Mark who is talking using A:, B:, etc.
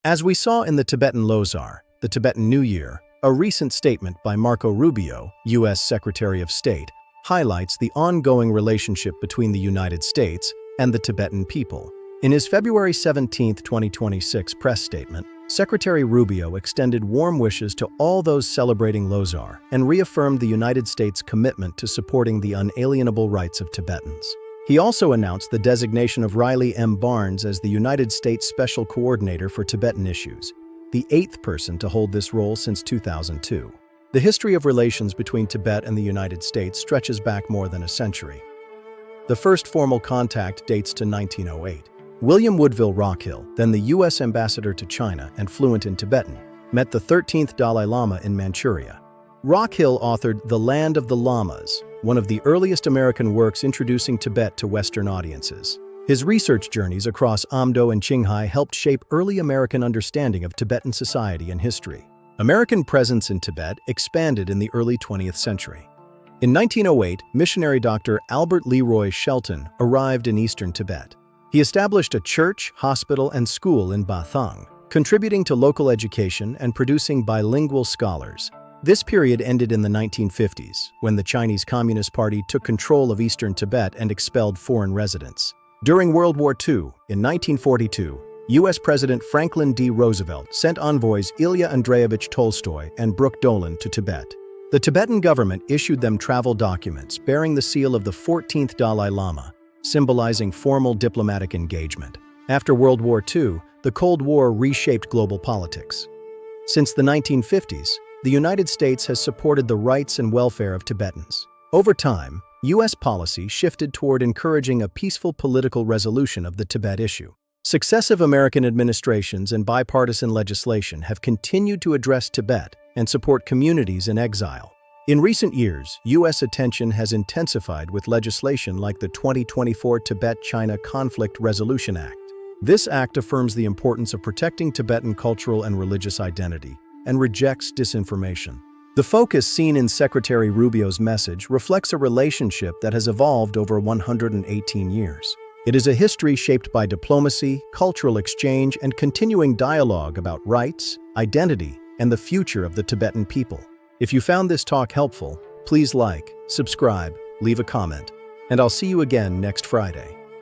A: As we saw in the Tibetan Losar, the Tibetan New Year, a recent statement by Marco Rubio, U.S. Secretary of State, highlights the ongoing relationship between the United States and the Tibetan people. In his February 17, 2026 press statement, Secretary Rubio extended warm wishes to all those celebrating Losar and reaffirmed the United States' commitment to supporting the unalienable rights of Tibetans. He also announced the designation of Riley M. Barnes as the United States Special Coordinator for Tibetan Issues, the 8th person to hold this role since 2002. The history of relations between Tibet and the United States stretches back more than a century. The first formal contact dates to 1908. William Woodville Rockhill, then the U.S. ambassador to China and fluent in Tibetan, met the 13th Dalai Lama in Manchuria. Rockhill authored The Land of the Lamas, one of the earliest American works introducing Tibet to Western audiences. His research journeys across Amdo and Qinghai helped shape early American understanding of Tibetan society and history. American presence in Tibet expanded in the early 20th century. In 1908, missionary Dr. Albert Leroy Shelton arrived in eastern Tibet. He established a church, hospital, and school in Bathang, contributing to local education and producing bilingual scholars. This period ended in the 1950s, when the Chinese Communist Party took control of eastern Tibet and expelled foreign residents. During World War II, in 1942, U.S. President Franklin D. Roosevelt sent envoys Ilya Andreevich Tolstoy and Brooke Dolan to Tibet. The Tibetan government issued them travel documents bearing the seal of the 14th Dalai Lama, symbolizing formal diplomatic engagement. After World War II, the Cold War reshaped global politics. Since the 1950s, the United States has supported the rights and welfare of Tibetans. Over time, U.S. policy shifted toward encouraging a peaceful political resolution of the Tibet issue. Successive American administrations and bipartisan legislation have continued to address Tibet and support communities in exile. In recent years, U.S. attention has intensified with legislation like the 2024 Tibet-China Conflict Resolution Act. This act affirms the importance of protecting Tibetan cultural and religious identity and rejects disinformation. The focus seen in Secretary Rubio's message reflects a relationship that has evolved over 118 years. It is a history shaped by diplomacy, cultural exchange, and continuing dialogue about rights, identity, and the future of the Tibetan people. If you found this talk helpful, please like, subscribe, leave a comment, and I'll see you again next Friday.